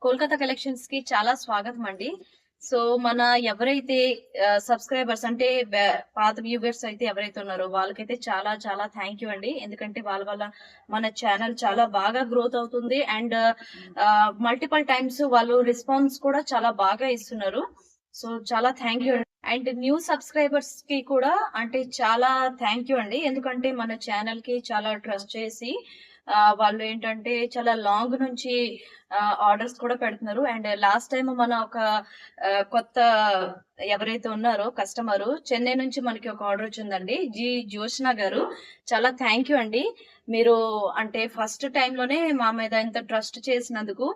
Kolkata collections కి చాలా స్వాగతం అండి. సో మన ఎవరైతే సబ్స్క్రైబర్స్ అంటే పాత వ్యూవర్స్ అయితే ఎవరైతే ఉన్నారో వాళ్ళకైతే చాలా చాలా థ్యాంక్ యూ అండి. ఎందుకంటే వాళ్ళ వల్ల మన ఛానల్ చాలా బాగా గ్రోత్ అవుతుంది. అండ్ మల్టిపుల్ టైమ్స్ వాళ్ళు రెస్పాన్స్ కూడా చాలా బాగా ఇస్తున్నారు. సో చాలా thank you. And new subscribers కి కూడా అంటే చాలా థ్యాంక్ యూ అండి. ఎందుకంటే మన ఛానల్ కి చాలా ట్రస్ట్ చేసి వాళ్ళు ఏంటంటే చాలా లాంగ్ నుంచి ఆర్డర్స్ కూడా పెడుతున్నారు. అండ్ లాస్ట్ టైం మన ఒక కొత్త ఎవరైతే ఉన్నారో కస్టమర్ చెన్నై నుంచి మనకి ఒక ఆర్డర్ వచ్చిందండి. జోష్న గారు, చాలా థ్యాంక్ యూ అండి. మీరు అంటే ఫస్ట్ టైంలోనే మా మీద ఇంత ట్రస్ట్ చేసినందుకు.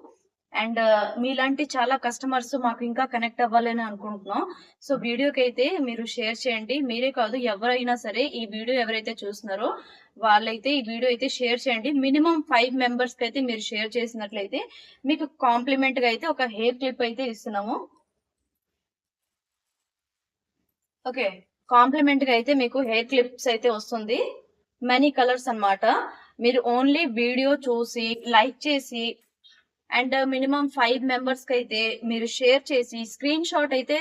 అండ్ మీలాంటి చాలా కస్టమర్స్ మాకు ఇంకా కనెక్ట్ అవ్వాలని అనుకుంటున్నాం. సో వీడియోకి అయితే మీరు షేర్ చేయండి. మీరే కాదు, ఎవరైనా సరే ఈ వీడియో ఎవరైతే చూస్తున్నారో వాళ్ళైతే ఈ వీడియో అయితే షేర్ చేయండి. మినిమం 5 మెంబర్స్ కి అయితే మీరు షేర్ చేసినట్లయితే మీకు కాంప్లిమెంట్ గా అయితే ఒక హెయిర్ క్లిప్ అయితే ఇస్తున్నాము. ఓకే, కాంప్లిమెంట్ గా అయితే మీకు హెయిర్ క్లిప్స్ అయితే వస్తుంది. మనీ కలర్స్ అన్నమాట. మీరు ఓన్లీ వీడియో చూసి లైక్ చేసి అండ్ మినిమం 5 మెంబర్స్ కి అయితే మీరు షేర్ చేసి స్క్రీన్ షాట్ అయితే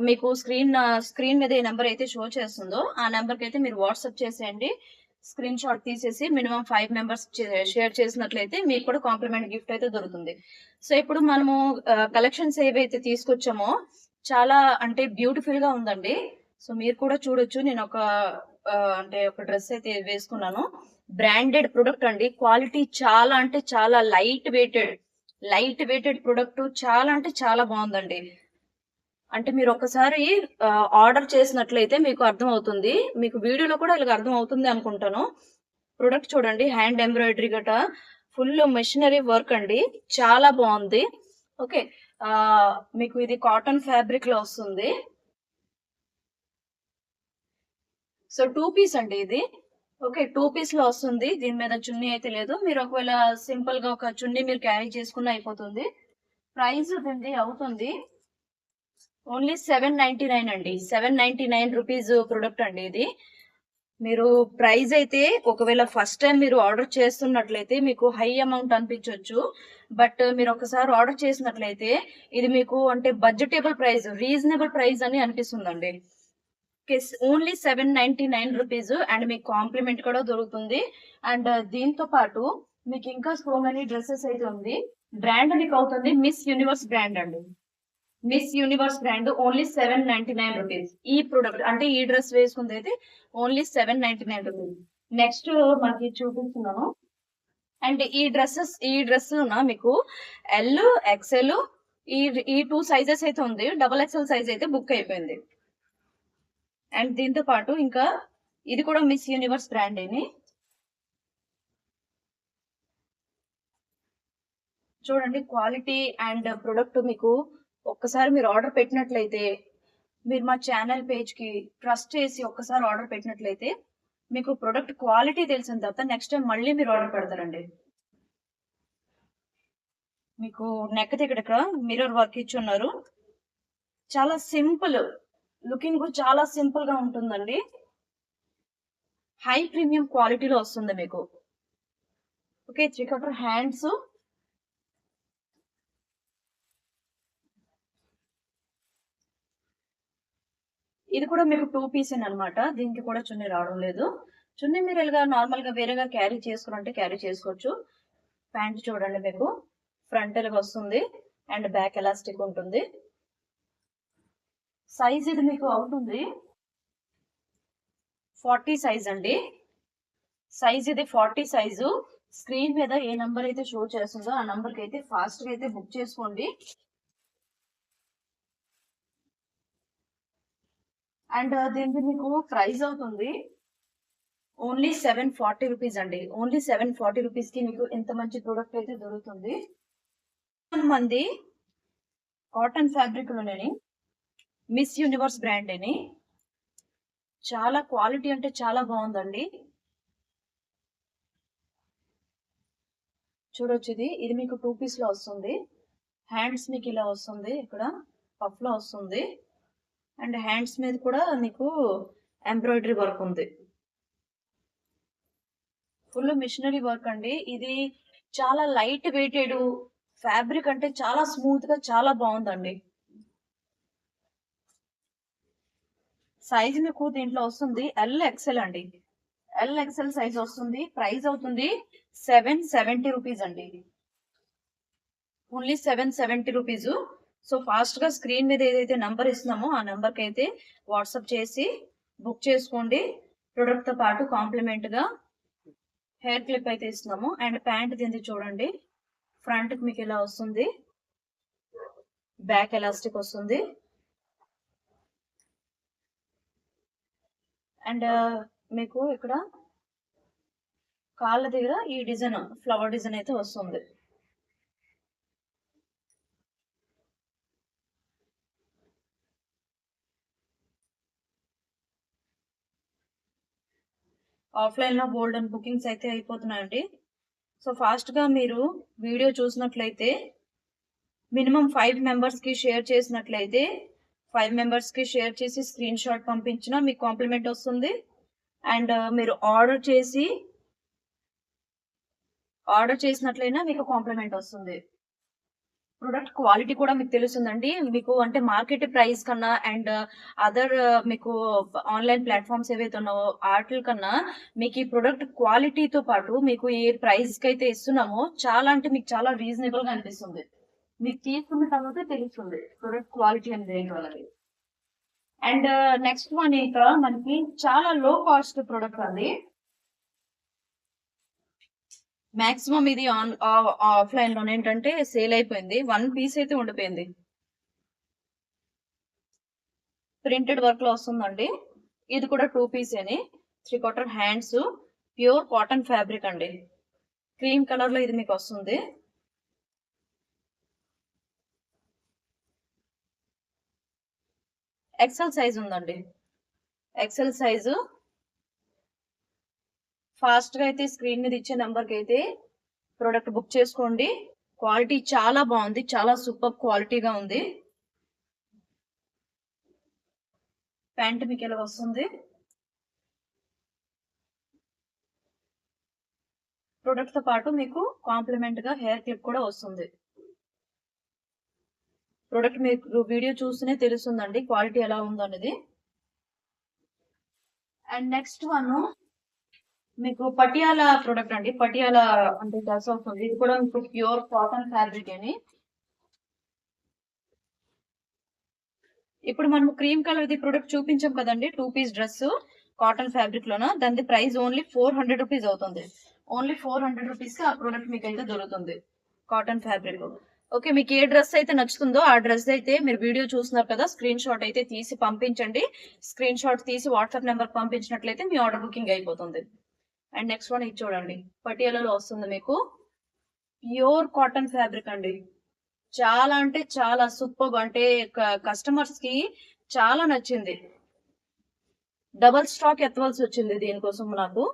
మీకు స్క్రీన్ మీద ఏ నెంబర్ అయితే షో చేస్తుందో ఆ నెంబర్ కి అయితే మీరు వాట్సాప్ చేసేయండి. స్క్రీన్ షాట్ తీసేసి మినిమం 5 మెంబర్స్ షేర్ చేసినట్లయితే మీకు కూడా కాంప్లిమెంట్ గిఫ్ట్ అయితే దొరుకుతుంది. సో ఇప్పుడు మనము కలెక్షన్స్ ఏవైతే తీసుకొచ్చామో చాలా అంటే బ్యూటిఫుల్ గా ఉందండి. సో మీరు కూడా చూడొచ్చు. నేను అంటే ఒక డ్రెస్ అయితే వేసుకున్నాను. బ్రాండెడ్ ప్రొడక్ట్ అండి. క్వాలిటీ చాలా అంటే చాలా లైట్ వెయిటెడ్ ప్రొడక్ట్. చాలా అంటే చాలా బాగుందండి. అంటే మీరు ఒకసారి ఆర్డర్ చేసినట్లయితే మీకు అర్థం అవుతుంది. మీకు వీడియోలో కూడా ఇలా అర్థం అవుతుంది అనుకుంటాను. ప్రొడక్ట్ చూడండి, హ్యాండ్ ఎంబ్రాయిడరీ గట ఫుల్ మెషినరీ వర్క్ అండి. చాలా బాగుంది. ఓకే, మీకు ఇది కాటన్ ఫ్యాబ్రిక్ లో వస్తుంది. సో 2 పీస్ అండి ఇది. ఓకే, 2 పీస్ లో వస్తుంది. దీని మీద చున్నీ అయితే లేదు. మీరు ఒకవేళ సింపుల్ గా ఒక చున్నీ మీరు క్యారీ చేసుకున్న అయిపోతుంది. ప్రైస్ దీనిది అవుతుంది ఓన్లీ 799 అండి. 799 రూపీస్ ప్రొడక్ట్ అండి ఇది. మీరు ప్రైస్ అయితే ఒకవేళ ఫస్ట్ టైం మీరు ఆర్డర్ చేస్తున్నట్లయితే మీకు హై అమౌంట్ అనిపించవచ్చు. బట్ మీరు ఒకసారి ఆర్డర్ చేసినట్లయితే ఇది మీకు అంటే బడ్జెటబుల్ ప్రైస్, రీజనబుల్ ప్రైస్ అని అనిపిస్తుందండి. Only 799 rupees. అండ్ మీకు కాంప్లిమెంట్ కూడా దొరుకుతుంది. అండ్ దీంతో పాటు మీకు ఇంకా సో మెనీ డ్రెస్సెస్ అయితే ఉంది. బ్రాండ్ మీకు అవుతుంది మిస్ యూనివర్స్ బ్రాండ్ అండి. Miss universe brand only 799 rupees. ఈ ప్రొడక్ట్ అంటే ఈ డ్రెస్ వేసుకుంది అయితే ఓన్లీ 799 రూపీస్. నెక్స్ట్ మనకి చూపిస్తున్నాను. అండ్ ఈ డ్రెస్ మీకు ఎల్, ఎక్సెల్ ఈ 2 సైజెస్ అయితే ఉంది. డబల్ ఎక్సెల్ సైజ్ అయితే బుక్ అయిపోయింది. అండ్ దీంతో పాటు ఇంకా ఇది కూడా మిస్ యూనివర్స్ బ్రాండ్ అని చూడండి. క్వాలిటీ అండ్ ప్రొడక్ట్ మీకు ఒక్కసారి మీరు ఆర్డర్ పెట్టినట్లయితే, మీరు మా ఛానల్ పేజ్ కి ట్రస్ట్ చేసి ఒక్కసారి ఆర్డర్ పెట్టినట్లయితే మీకు ప్రొడక్ట్ క్వాలిటీ తెలిసిన తర్వాత నెక్స్ట్ టైం మళ్ళీ మీరు ఆర్డర్ పెడతారండి. మీకు నెక్ దగ్గర మిర్రర్ వర్క్ ఇచ్చి ఉన్నారు. చాలా సింపుల్ లుకింగ్, చాలా సింపుల్ గా ఉంటుందండి. హై ప్రీమియం క్వాలిటీలో వస్తుంది మీకు. Okay, 3/4 hands. ఇది కూడా మీకు 2 పీస్ అనమాట. దీనికి కూడా చున్నీ రావడం లేదు. చున్నీ మీరు ఇలాగా నార్మల్ గా వేరేగా క్యారీ చేసుకున్నట్టే క్యారీ చేసుకోవచ్చు. ప్యాంట్ చూడండి, మీకు ఫ్రంట్ ఇలాగా వస్తుంది అండ్ బ్యాక్ ఎలాస్టిక్ ఉంటుంది. సైజ్ ఇది మీకు అవుతుంది 40 సైజ్ అండి. సైజ్ ఇది 40 సైజు. స్క్రీన్ మీద ఏ నంబర్ అయితే షో చేస్తుందో ఆ నంబర్ కి అయితే ఫాస్ట్ గా అయితే బుక్ చేసుకోండి. అండ్ దీనికి మీకు ప్రైస్ అవుతుంది ఓన్లీ 740 రూపీస్ అండి. ఓన్లీ 740 రూపీస్ కి మీకు ఎంత మంచి ప్రొడక్ట్ అయితే దొరుకుతుంది. మంది కాటన్ ఫ్యాబ్రిక్ లోనే మిస్ యూనివర్స్ బ్రాండ్ అని చాలా క్వాలిటీ అంటే చాలా బాగుందండి. చూడొచ్చు, ఇది మీకు 2 పీస్ లో వస్తుంది. హ్యాండ్స్ మీకు ఇలా వస్తుంది, ఇక్కడ పఫ్ లో వస్తుంది. అండ్ హ్యాండ్స్ మీద కూడా మీకు ఎంబ్రాయిడరీ వర్క్ ఉంది. ఫుల్ మిషనరీ వర్క్ అండి. ఇది చాలా లైట్ వెయిటెడ్ ఫ్యాబ్రిక్ అంటే చాలా స్మూత్ గా చాలా బాగుందండి. సైజ్ మీకు దీంట్లో వస్తుంది ఎల్ అండి. ఎల్ సైజ్ వస్తుంది. ప్రైస్ అవుతుంది 770 రూపీస్ అండి. Only 770 rupees. సో ఫాస్ట్ గా స్క్రీన్ మీద ఏదైతే నంబర్ ఇస్తున్నామో ఆ నంబర్ కి అయితే వాట్సాప్ చేసి బుక్ చేసుకోండి. ప్రొడక్ట్ తో పాటు కాంప్లిమెంట్ గా హెయిర్ క్లిప్ అయితే ఇస్తున్నాము. అండ్ ప్యాంట్ దీన్ని చూడండి. ఫ్రంట్ కి మీకు ఇలా వస్తుంది, బ్యాక్ ఎలాస్టిక్ వస్తుంది. అండ్ మీకు ఇక్కడ కాళ్ళ దగ్గర ఈ డిజైన్ ఫ్లవర్ డిజైన్ అయితే వస్తుంది. ఆఫ్లైన్ లో గోల్డెన్ బుకింగ్స్ అయితే అయిపోతున్నాయండి. సో ఫాస్ట్ గా మీరు వీడియో చూసినట్లయితే మినిమం 5 మెంబర్స్ కి షేర్ చేసినట్లయితే 5 మెంబర్స్ కి షేర్ చేసి స్క్రీన్ షాట్ పంపించినా మీకు కాంప్లిమెంట్ వస్తుంది. అండ్ మీరు ఆర్డర్ చేసినట్లయినా మీకు కాంప్లిమెంట్ వస్తుంది. ప్రొడక్ట్ క్వాలిటీ కూడా మీకు తెలుస్తుందండి. మీకు అంటే మార్కెట్ ప్రైస్ కన్నా అండ్ అదర్ మీకు ఆన్లైన్ ప్లాట్ఫామ్స్ ఏవైతే ఉన్నావో వాటి కన్నా మీకు ఈ ప్రొడక్ట్ క్వాలిటీతో పాటు మీకు ఏ ప్రైస్ కి అయితే ఇస్తున్నామో చాలా అంటే మీకు చాలా రీజనబుల్ గా అనిపిస్తుంది. మీకు తీసుకున్న తర్వాత తెలుస్తుంది ప్రొడక్ట్ క్వాలిటీ అనేది ఏంటి వాళ్ళకి. అండ్ నెక్స్ట్ వన్ ఇంకా మనకి చాలా లో కాస్ట్ ప్రొడక్ట్ అండి. మాక్సిమం ఇది ఆఫ్లైన్ లో ఏంటంటే సేల్ అయిపోయింది. 1 పీస్ అయితే ఉండిపోయింది. ప్రింటెడ్ వర్క్ లో వస్తుందండి. ఇది కూడా 2 పీస్ అని 3/4 హ్యాండ్స్, ప్యూర్ కాటన్ ఫ్యాబ్రిక్ అండి. క్రీమ్ కలర్ లో ఇది మీకు వస్తుంది. ఎక్సెల్ సైజ్ ఉందండి. ఎక్సెల్ సైజు ఫాస్ట్ గా అయితే స్క్రీన్ మీద ఇచ్చే నెంబర్ కి అయితే ప్రోడక్ట్ బుక్ చేసుకోండి. క్వాలిటీ చాలా బాగుంది, చాలా సూపర్ క్వాలిటీగా ఉంది. ప్యాంట్ మీకు ఇలా వస్తుంది. ప్రొడక్ట్ తో పాటు మీకు కాంప్లిమెంట్ గా హెయిర్ క్లిప్ కూడా వస్తుంది. ప్రొడక్ట్ మీకు వీడియో చూస్తేనే తెలుస్తుందండి క్వాలిటీ ఎలా ఉందనేది. అండ్ నెక్స్ట్ వన్ మీకు పటియాలా ప్రొడక్ట్ అండి. పటియాలా అంటే డ్రెస్ వస్తుంది. ఇది కూడా మీకు ప్యూర్ కాటన్ ఫ్యాబ్రిక్ అని. ఇప్పుడు మనం క్రీమ్ కలర్ ది ప్రొడక్ట్ చూపించాం కదండి, 2 పీస్ డ్రెస్ కాటన్ ఫ్యాబ్రిక్ లోన. దాని ప్రైస్ ఓన్లీ 400 రూపీస్ అవుతుంది. ఓన్లీ 400 రూపీస్ కి ఆ ప్రొడక్ట్ మీకు అయితే దొరుకుతుంది కాటన్ ఫ్యాబ్రిక్. ఓకే, మీకు ఏ డ్రెస్ అయితే నచ్చుతుందో ఆ డ్రెస్ అయితే మీరు వీడియో చూస్తున్నారు కదా, స్క్రీన్ షాట్ అయితే తీసి పంపించండి. స్క్రీన్ షాట్ తీసి వాట్సాప్ నెంబర్ పంపించినట్లయితే మీ ఆర్డర్ బుకింగ్ అయిపోతుంది. అండ్ నెక్స్ట్ వన్ ఇది చూడండి. పటియాలలో వస్తుంది మీకు ప్యూర్ కాటన్ ఫ్యాబ్రిక్ అండి. చాలా అంటే చాలా సూపర్. అంటే కస్టమర్స్ కి చాలా నచ్చింది. డబల్ స్టాక్ ఎత్తవలసి వచ్చింది దీనికోసం నాకు.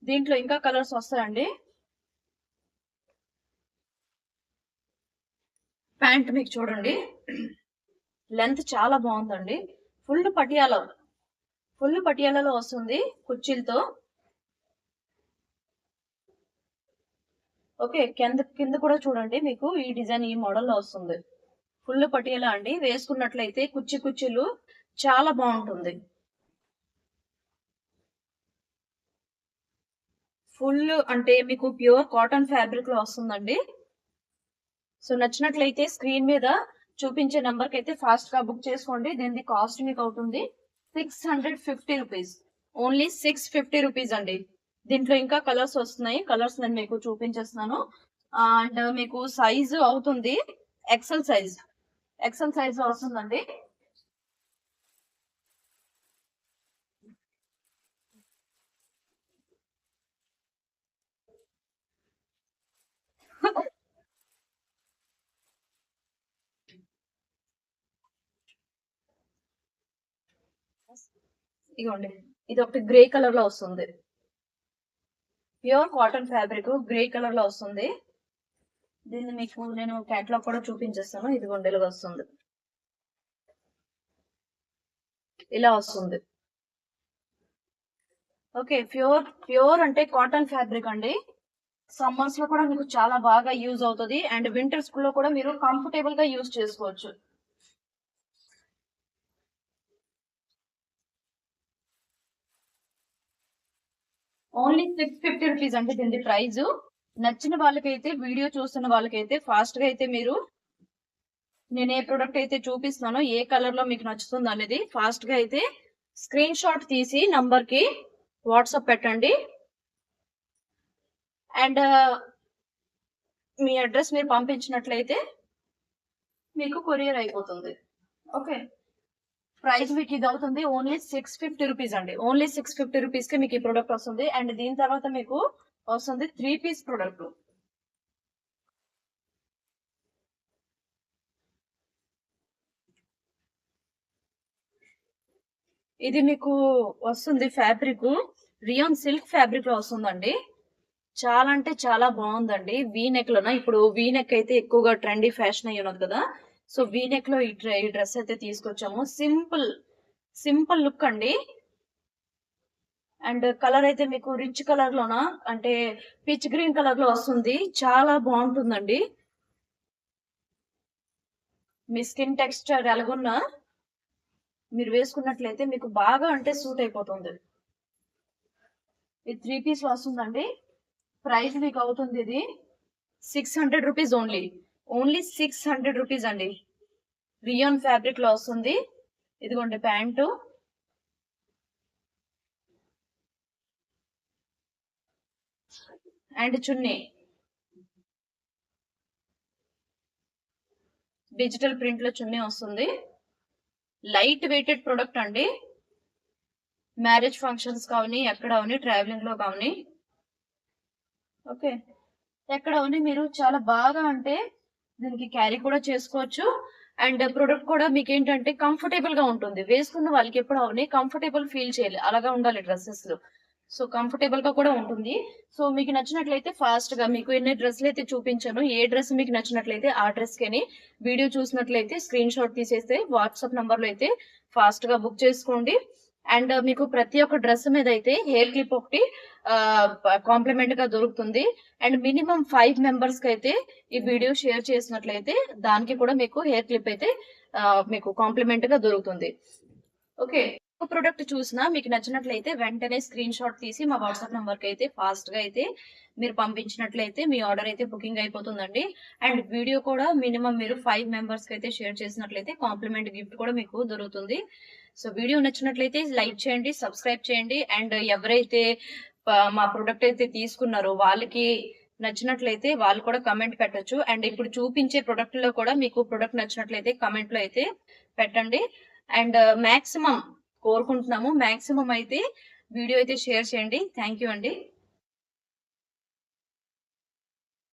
దీంట్లో ఇంకా కలర్స్ వస్తాయండి. ప్యాంట్ మీకు చూడండి, లెంత్ చాలా బాగుందండి. ఫుల్ పటియాలలో వస్తుంది కుర్చీలతో. ఓకే, కింద కూడా చూడండి మీకు ఈ డిజైన్ ఈ మోడల్ లో వస్తుంది. ఫుల్ పటియాలా అండి. వేసుకున్నట్లయితే కుర్చీలు చాలా బాగుంటుంది. ఫుల్ అంటే మీకు ప్యూర్ కాటన్ ఫ్యాబ్రిక్ లో వస్తుందండి. సో నచ్చినట్లయితే స్క్రీన్ మీద చూపించే నంబర్ కి అయితే ఫాస్ట్ గా బుక్ చేసుకోండి. దీని కాస్ట్ మీకు అవుతుంది 650 రూపీస్. ఓన్లీ 650 రూపీస్ అండి. దీంట్లో ఇంకా కలర్స్ వస్తున్నాయి. కలర్స్ నేను మీకు చూపించేస్తున్నాను. అండ్ మీకు సైజు అవుతుంది ఎక్సెల్ సైజ్ వస్తుందండి. ఇదిగోండి, ఇది ఒకటి గ్రే కలర్ లో వస్తుంది. Pure cotton fabric grey colour లో వస్తుంది. దీన్ని మీకు నేను క్యాటలాగ్ కూడా చూపించేస్తాను. ఇదిగోండి ఇలాగ వస్తుంది, ఇలా వస్తుంది. ఓకే, ప్యూర్ అంటే కాటన్ ఫ్యాబ్రిక్ అండి. సమ్మర్స్ లో కూడా మీకు చాలా బాగా యూజ్ అవుతుంది అండ్ వింటర్స్ లో కూడా మీరు కంఫర్టబుల్ గా యూజ్ చేసుకోవచ్చు. ఓన్లీ 650 రూపీస్ అంటే దీని ప్రైస్. నచ్చిన వాళ్ళకైతే, వీడియో చూస్తున్న వాళ్ళకైతే ఫాస్ట్ గా అయితే మీరు, నేను ఏ ప్రొడక్ట్ అయితే చూపిస్తున్నానో ఏ కలర్ లో మీకు నచ్చుతుంది అనేది ఫాస్ట్ గా అయితే స్క్రీన్ షాట్ తీసి నంబర్ కి వాట్సాప్ పెట్టండి. అండ్ మీ అడ్రస్ మీరు పంపించినట్లయితే మీకు కొరియర్ అయిపోతుంది. ఓకే, ప్రైస్ మీకు ఇది అవుతుంది ఓన్లీ 650 రూపీస్ అండి. ఓన్లీ 650 రూపీస్ కి మీకు ఈ ప్రొడక్ట్ వస్తుంది. అండ్ దీని తర్వాత మీకు వస్తుంది 3 పీస్ ప్రొడక్ట్. ఇది మీకు వస్తుంది ఫ్యాబ్రిక్ రియాన్ సిల్క్ ఫ్యాబ్రిక్ లో వస్తుందండి. చాలా అంటే చాలా బాగుందండి. వీ నెక్ లోన, ఇప్పుడు వీ నెక్ అయితే ఎక్కువగా ట్రెండీ ఫ్యాషన్ అయ్యి ఉన్నది కదా. సో వీ నెక్ లో ఈ డ్రెస్ అయితే తీసుకొచ్చాము. సింపుల్ సింపుల్ లుక్ అండి. అండ్ కలర్ అయితే మీకు రిచ్ కలర్ లోన, అంటే పిచ్ గ్రీన్ కలర్ లో వస్తుంది. చాలా బాగుంటుందండి. మీ స్కిన్ టెక్స్చర్ ఎలాగున్నా మీరు వేసుకున్నట్లయితే మీకు బాగా అంటే సూట్ అయిపోతుంది. ఇది 3 పీస్ వస్తుందండి. ప్రైస్ మీకు అవుతుంది ఇది 600 రూపీస్ ఓన్లీ. ఓన్లీ 600 రూపీస్ అండి. రియాన్ ఫ్యాబ్రిక్ లో వస్తుంది. ఇదిగోండి pant and chunni. Digital print లో చున్నీ వస్తుంది. లైట్ వెయిటెడ్ ప్రొడక్ట్ అండి. మ్యారేజ్ ఫంక్షన్స్ కావని, ఎక్కడ అవని, ట్రావెలింగ్ లో కావని, ఓకే, ఎక్కడ అవని మీరు చాలా బాగా అంటే దీనికి క్యారీ కూడా చేసుకోవచ్చు. అండ్ ప్రొడక్ట్ కూడా మీకు ఏంటంటే కంఫర్టబుల్ గా ఉంటుంది. వేసుకున్న వాళ్ళకి ఎప్పుడు అవని కంఫర్టబుల్ ఫీల్ చేయాలి, అలాగా ఉండాలి డ్రెస్సెస్ లో. సో కంఫర్టబుల్ గా కూడా ఉంటుంది. సో మీకు నచ్చినట్లయితే ఫాస్ట్ గా, మీకు ఎన్ని డ్రెస్సులు అయితే చూపించాను, ఏ డ్రెస్ మీకు నచ్చినట్లయితే ఆ డ్రెస్ కి వీడియో చూసినట్లయితే స్క్రీన్ షాట్ తీసేస్తే వాట్సాప్ నంబర్ లో అయితే ఫాస్ట్ గా బుక్ చేసుకోండి. అండ్ మీకు ప్రతి ఒక్క డ్రెస్ మీద అయితే హెయిర్ క్లిప్ ఒకటి కాంప్లిమెంట్ గా దొరుకుతుంది. అండ్ మినిమం 5 మెంబర్స్ కి అయితే ఈ వీడియో షేర్ చేసినట్లయితే దానికి కూడా మీకు హెయిర్ క్లిప్ అయితే మీకు కాంప్లిమెంట్ గా దొరుకుతుంది. ఓకే, ప్రొడక్ట్ చూసినా మీకు నచ్చినట్లయితే వెంటనే స్క్రీన్ షాట్ తీసి మా వాట్సాప్ నంబర్ కి అయితే ఫాస్ట్ గా అయితే మీరు పంపించినట్లయితే మీ ఆర్డర్ అయితే బుకింగ్ అయిపోతుందండి. అండ్ వీడియో కూడా మినిమం మీరు 5 మెంబర్స్ కి అయితే షేర్ చేసినట్లయితే కాంప్లిమెంట్ గిఫ్ట్ కూడా మీకు దొరుకుతుంది. సో వీడియో నచ్చినట్లయితే లైక్ చేయండి, సబ్స్క్రైబ్ చేయండి. అండ్ ఎవరైతే మా ప్రొడక్ట్ అయితే తీసుకున్నారో వాళ్ళకి నచ్చినట్లయితే వాళ్ళు కూడా కమెంట్ పెట్టొచ్చు. అండ్ ఇప్పుడు చూపించే ప్రొడక్ట్ లో కూడా మీకు ప్రొడక్ట్ నచ్చినట్లయితే కమెంట్ లో అయితే పెట్టండి. అండ్ మాక్సిమం కోరుకుంటున్నాము, మాక్సిమం అయితే వీడియో అయితే షేర్ చేయండి. థ్యాంక్ యూ అండి.